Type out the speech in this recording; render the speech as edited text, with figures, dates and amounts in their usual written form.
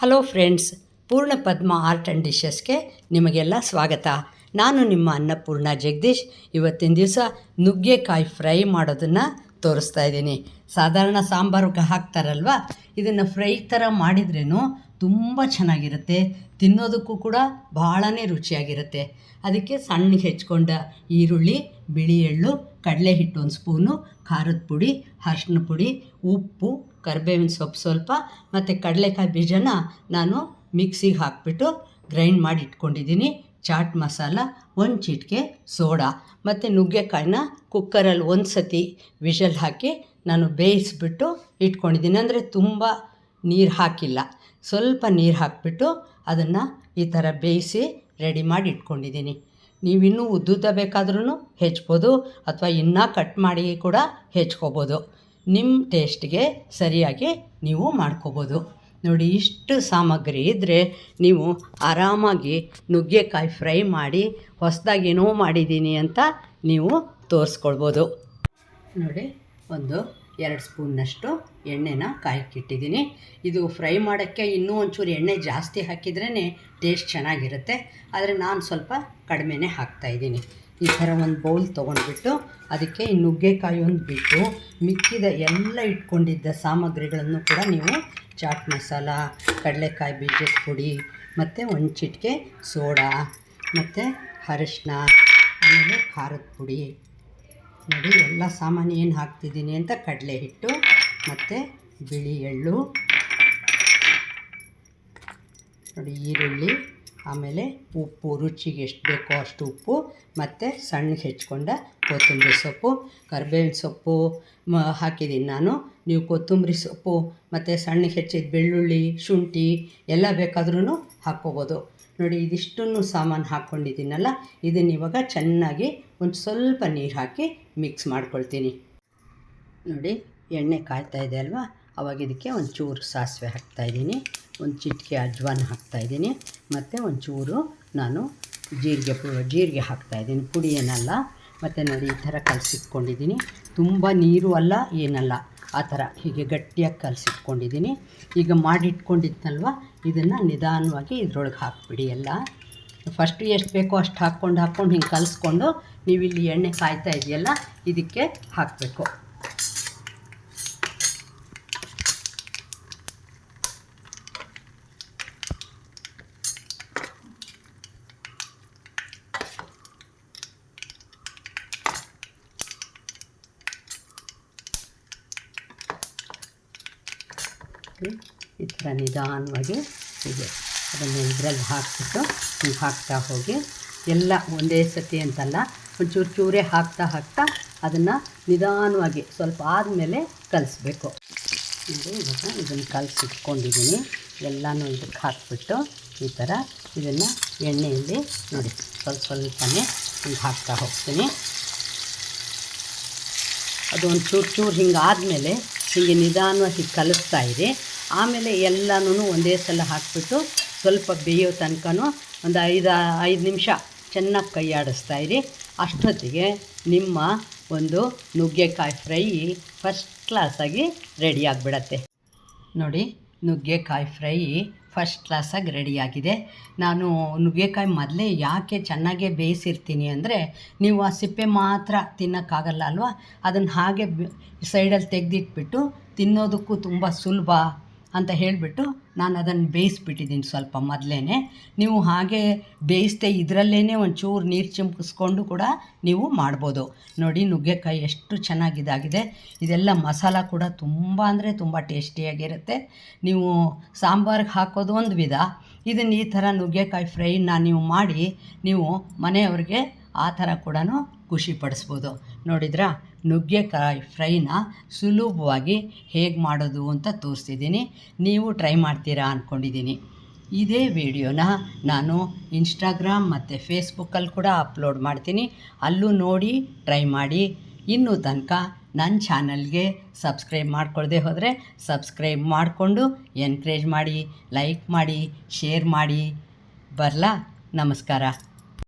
Hello friends, ಪೂರ್ಣ ಪದ್ಮ art and ಡಿಶಸ್ಗೆ ನಿಮಗೆಲ್ಲ ಸ್ವಾಗತ. ನಾನು ನಿಮ್ಮ ಅನ್ನಪೂರ್ಣ ಜಗದೀಶ್. ಇವತ್ತಿನ ದಿವಸ ನುಗ್ಗೆಕಾಯಿ ಫ್ರೈ ಮಾಡೋದನ್ನು ತೋರಿಸ್ತಾ ಇದ್ದೀನಿ. ಸಾಧಾರಣ ಸಾಂಬಾರಿಗೆ ಹಾಕ್ತಾರಲ್ವ, ಇದನ್ನು ಫ್ರೈ ಥರ ಮಾಡಿದ್ರೂ ತುಂಬ ಚೆನ್ನಾಗಿರುತ್ತೆ. ತಿನ್ನೋದಕ್ಕೂ ಕೂಡ ಭಾಳನೇ ರುಚಿಯಾಗಿರುತ್ತೆ. ಅದಕ್ಕೆ ಸಣ್ಣಗೆ ಹೆಚ್ಕೊಂಡ ಈರುಳ್ಳಿ, ಬಿಳಿ ಎಳ್ಳು, ಕಡಲೆ ಹಿಟ್ಟು 1 ಸ್ಪೂನು, ಖಾರದ ಪುಡಿ, ಅರಿಶಿನ ಪುಡಿ, ಉಪ್ಪು, ಕರಿಬೇವಿನ ಸೊಪ್ಪು ಸ್ವಲ್ಪ ಮತ್ತು ಕಡಲೆಕಾಯಿ ಬೀಜನ ನಾನು ಮಿಕ್ಸಿಗೆ ಹಾಕಿಬಿಟ್ಟು ಗ್ರೈಂಡ್ ಮಾಡಿ ಇಟ್ಕೊಂಡಿದ್ದೀನಿ. ಚಾಟ್ ಮಸಾಲ, 1 ಚಿಟಿಕೆ ಸೋಡಾ ಮತ್ತು ನುಗ್ಗೆಕಾಯಿನ ಕುಕ್ಕರಲ್ಲಿ 1 ಸತಿ ವಿಷಲ್ ಹಾಕಿ ನಾನು ಬೇಯಿಸ್ಬಿಟ್ಟು ಇಟ್ಕೊಂಡಿದ್ದೀನಿ. ಅಂದರೆ ತುಂಬ ನೀರು ಹಾಕಿಲ್ಲ, ಸ್ವಲ್ಪ ನೀರು ಹಾಕಿಬಿಟ್ಟು ಅದನ್ನು ಈ ಥರ ಬೇಯಿಸಿ ರೆಡಿ ಮಾಡಿ ಇಟ್ಕೊಂಡಿದ್ದೀನಿ. ನೀವಿನ್ನೂ ಉದ್ದುದ್ದ ಬೇಕಾದ್ರೂ ಹೆಚ್ಬೋದು, ಅಥವಾ ಇನ್ನೂ ಕಟ್ ಮಾಡಿ ಕೂಡ ಹೆಚ್ಕೋಬೋದು. ನಿಮ್ಮ ಟೇಸ್ಟ್ಗೆ ಸರಿಯಾಗಿ ನೀವು ಮಾಡ್ಕೋಬೋದು. ನೋಡಿ, ಇಷ್ಟು ಸಾಮಗ್ರಿ ಇದ್ದರೆ ನೀವು ಆರಾಮಾಗಿ ನುಗ್ಗೆಕಾಯಿ ಫ್ರೈ ಮಾಡಿ ಹೊಸದಾಗಿ ಏನೋ ಮಾಡಿದ್ದೀನಿ ಅಂತ ನೀವು ತೋರಿಸ್ಕೊಳ್ಬೋದು. ನೋಡಿ, 2 ಸ್ಪೂನ್ನಷ್ಟು ಎಣ್ಣೆನ ಕಾಯಕ್ಕಿಟ್ಟಿದ್ದೀನಿ. ಇದು ಫ್ರೈ ಮಾಡೋಕ್ಕೆ ಇನ್ನೂ ಒಂಚೂರು ಎಣ್ಣೆ ಜಾಸ್ತಿ ಹಾಕಿದ್ರೇ ಟೇಸ್ಟ್ ಚೆನ್ನಾಗಿರುತ್ತೆ, ಆದರೆ ನಾನು ಸ್ವಲ್ಪ ಕಡಿಮೆನೇ ಹಾಕ್ತಾಯಿದ್ದೀನಿ. ಈ ಥರ ಒಂದು ಬೌಲ್ ತೊಗೊಂಡ್ಬಿಟ್ಟು ಅದಕ್ಕೆ ಈ ನುಗ್ಗೆಕಾಯಿ ಒಂದು ಬಿಟ್ಟು ಮಿಕ್ಕಿದ ಎಲ್ಲ ಇಟ್ಕೊಂಡಿದ್ದ ಸಾಮಗ್ರಿಗಳನ್ನು ಕೂಡ ನೀವು ಚಾಟ್ ಮಸಾಲ, ಕಡಲೆಕಾಯಿ ಬೀಜದ ಪುಡಿ ಮತ್ತು 1 ಚಿಟಿಕೆ ಸೋಡಾ ಮತ್ತು ಅರಿಶಿನ, ಆಮೇಲೆ ಖಾರದ ಪುಡಿ, ನೋಡಿ ಎಲ್ಲ ಸಾಮಾನು ಏನು ಹಾಕ್ತಿದ್ದೀನಿ ಅಂತ, ಕಡಲೆ ಹಿಟ್ಟು ಮತ್ತು ಬಿಳಿ ಎಳ್ಳು, ನೋಡಿ ಈರುಳ್ಳಿ, ಆಮೇಲೆ ಉಪ್ಪು, ರುಚಿಗೆ ಎಷ್ಟು ಬೇಕೋ ಅಷ್ಟು ಉಪ್ಪು, ಮತ್ತು ಸಣ್ಣಗೆ ಹೆಚ್ಕೊಂಡ ಕೊತ್ತಂಬರಿ ಸೊಪ್ಪು, ಕರಿಬೇವಿನ ಸೊಪ್ಪು ಹಾಕಿದ್ದೀನಿ ನಾನು. ನೀವು ಕೊತ್ತಂಬರಿ ಸೊಪ್ಪು ಮತ್ತು ಸಣ್ಣಗೆ ಹೆಚ್ಚಿದ ಬೆಳ್ಳುಳ್ಳಿ, ಶುಂಠಿ ಎಲ್ಲ ಬೇಕಾದ್ರೂ ಹಾಕ್ಕೋಬೋದು. ನೋಡಿ, ಇದಿಷ್ಟನ್ನು ಸಾಮಾನು ಹಾಕ್ಕೊಂಡಿದ್ದೀನಲ್ಲ, ಇದನ್ನು ಇವಾಗ ಚೆನ್ನಾಗಿ ಒಂದು ಸ್ವಲ್ಪ ನೀರು ಹಾಕಿ ಮಿಕ್ಸ್ ಮಾಡ್ಕೊಳ್ತೀನಿ. ನೋಡಿ, ಎಣ್ಣೆ ಕಾಯ್ತಾ ಇದೆ ಅಲ್ವಾ, ಅವಾಗ ಇದಕ್ಕೆ ಒಂಚೂರು ಸಾಸಿವೆ ಹಾಕ್ತಾಯಿದ್ದೀನಿ, 1 ಚಿಟಿಕೆ ಅಜ್ವಾನ ಹಾಕ್ತಾಯಿದ್ದೀನಿ, ಮತ್ತು ಒಂಚೂರು ನಾನು ಜೀರಿಗೆ ಹಾಕ್ತಾಯಿದ್ದೀನಿ, ಪುಡಿ ಏನಲ್ಲ. ಮತ್ತು ನೋಡಿ, ಈ ಥರ ಕಲಸಿಟ್ಕೊಂಡಿದ್ದೀನಿ. ತುಂಬ ನೀರು ಅಲ್ಲ ಏನಲ್ಲ, ಆ ಥರ ಹೀಗೆ ಗಟ್ಟಿಯಾಗಿ ಕಲಸಿಟ್ಕೊಂಡಿದ್ದೀನಿ. ಈಗ ಮಾಡಿಟ್ಕೊಂಡಿದ್ನಲ್ವ, ಇದನ್ನು ನಿಧಾನವಾಗಿ ಇದ್ರೊಳಗೆ ಹಾಕ್ಬಿಡಿ. ಎಲ್ಲ ಫಸ್ಟು ಎಷ್ಟು ಬೇಕೋ ಅಷ್ಟು ಹಾಕ್ಕೊಂಡು ಹಿಂಗೆ ಕಲಿಸ್ಕೊಂಡು ನೀವಿಲ್ಲಿ ಎಣ್ಣೆ ಕಾಯ್ತಾ ಇದೆಯಲ್ಲ ಇದಕ್ಕೆ ಹಾಕಬೇಕು. ಈ ಥರ ನಿಧಾನವಾಗಿ ಹೀಗೆ ಅದನ್ನು ಇದರಲ್ಲಿ ಹಾಕಿಬಿಟ್ಟು ಹಿಂಗೆ ಹಾಕ್ತಾ ಹೋಗಿ, ಎಲ್ಲ ಒಂದೇ ಸತಿ ಅಂತಲ್ಲ, ಒಂಚೂರು ಚೂರೇ ಹಾಕ್ತಾ ಅದನ್ನು ನಿಧಾನವಾಗಿ ಸ್ವಲ್ಪ ಆದಮೇಲೆ ಕಲಿಸ್ಬೇಕು. ನೋಡಿ, ಇವಾಗ ಇದನ್ನು ಕಲಸಿಟ್ಕೊಂಡಿದ್ದೀನಿ. ಎಲ್ಲನೂ ಇದಕ್ಕೆ ಹಾಕಿಬಿಟ್ಟು ಈ ಥರ ಇದನ್ನು ಎಣ್ಣೆಯಲ್ಲಿ ನೋಡಿ ಸ್ವಲ್ಪನೇ ಹಿಂಗೆ ಹಾಕ್ತಾ ಹೋಗ್ತೀನಿ. ಅದು ಒಂದು ಚೂರು ಹಿಂಗೆ ಆದಮೇಲೆ ಹೀಗೆ ನಿಧಾನವಾಗಿ ಕಲಿಸ್ತಾ ಇರಿ. ಆಮೇಲೆ ಎಲ್ಲನೂ ಒಂದೇ ಸಲ ಹಾಕಿಬಿಟ್ಟು ಸ್ವಲ್ಪ ಬೇಯೋ ತನಕನೂ ಒಂದು 5 ನಿಮಿಷ ಚೆನ್ನಾಗಿ ಕೈ ಆಡಿಸ್ತಾಯಿರಿ. ಅಷ್ಟೊತ್ತಿಗೆ ನಿಮ್ಮ ಒಂದು ನುಗ್ಗೆಕಾಯಿ ಫ್ರೈ ಫಸ್ಟ್ ಕ್ಲಾಸಾಗಿ ರೆಡಿ ಆಗಿಬಿಡತ್ತೆ. ನೋಡಿ, ನುಗ್ಗೆಕಾಯಿ ಫ್ರೈ ಫಸ್ಟ್ ಕ್ಲಾಸಾಗಿ ರೆಡಿಯಾಗಿದೆ. ನಾನು ನುಗ್ಗೆಕಾಯಿ ಮೊದಲೇ ಯಾಕೆ ಚೆನ್ನಾಗೇ ಬೇಯಿಸಿರ್ತೀನಿ ಅಂದರೆ, ನೀವು ಆ ಸಿಪ್ಪೆ ಮಾತ್ರ ತಿನ್ನೋಕ್ಕಾಗಲ್ಲ ಅಲ್ವಾ, ಅದನ್ನು ಹಾಗೆ ಸೈಡಲ್ಲಿ ತೆಗೆದಿಟ್ಬಿಟ್ಟು ತಿನ್ನೋದಕ್ಕೂ ತುಂಬ ಸುಲಭ ಅಂತ ಹೇಳಿಬಿಟ್ಟು ನಾನು ಅದನ್ನು ಬೇಯಿಸ್ಬಿಟ್ಟಿದ್ದೀನಿ ಸ್ವಲ್ಪ ಮೊದಲೇ. ನೀವು ಹಾಗೆ ಬೇಯಿಸ್ದೆ ಇದರಲ್ಲೇ ಒಂಚೂರು ನೀರು ಚಿಮ್ಕಿಸ್ಕೊಂಡು ಕೂಡ ನೀವು ಮಾಡ್ಬೋದು. ನೋಡಿ, ನುಗ್ಗೆಕಾಯಿ ಎಷ್ಟು ಚೆನ್ನಾಗಿದಾಗಿದೆ. ಇದೆಲ್ಲ ಮಸಾಲ ಕೂಡ ತುಂಬ ಅಂದರೆ ತುಂಬ ಟೇಸ್ಟಿಯಾಗಿರುತ್ತೆ. ನೀವು ಸಾಂಬಾರಿಗೆ ಹಾಕೋದು ಒಂದು ವಿಧ, ಇದನ್ನು ಈ ಥರ ನುಗ್ಗೆಕಾಯಿ ಫ್ರೈನ ನೀವು ಮಾಡಿ ನೀವು ಮನೆಯವ್ರಿಗೆ ಆ ಥರ ಕೂಡ ಖುಷಿಪಡಿಸ್ಬೋದು. ನೋಡಿದ್ರಾ, ನುಗ್ಗೆಕಾಯಿ ಫ್ರೈನ ಸುಲಭವಾಗಿ ಹೇಗೆ ಮಾಡೋದು ಅಂತ ತೋರಿಸ್ತಿದ್ದೀನಿ. ನೀವು ಟ್ರೈ ಮಾಡ್ತೀರಾ ಅಂದ್ಕೊಂಡಿದ್ದೀನಿ. ಇದೇ ವಿಡಿಯೋನ ನಾನು ಇನ್ಸ್ಟಾಗ್ರಾಮ್ ಮತ್ತು ಫೇಸ್ಬುಕ್ಕಲ್ಲಿ ಕೂಡ ಅಪ್ಲೋಡ್ ಮಾಡ್ತೀನಿ, ಅಲ್ಲೂ ನೋಡಿ ಟ್ರೈ ಮಾಡಿ. ಇನ್ನೂ ತನಕ ನನ್ನ ಚಾನಲ್ಗೆ ಸಬ್ಸ್ಕ್ರೈಬ್ ಮಾಡ್ಕೊಳ್ಳದೆ ಹೋದರೆ ಸಬ್ಸ್ಕ್ರೈಬ್ ಮಾಡಿಕೊಂಡು ಎನ್ಕರೇಜ್ ಮಾಡಿ, ಲೈಕ್ ಮಾಡಿ, ಶೇರ್ ಮಾಡಿ. ಬರಲಾ? ನಮಸ್ಕಾರ.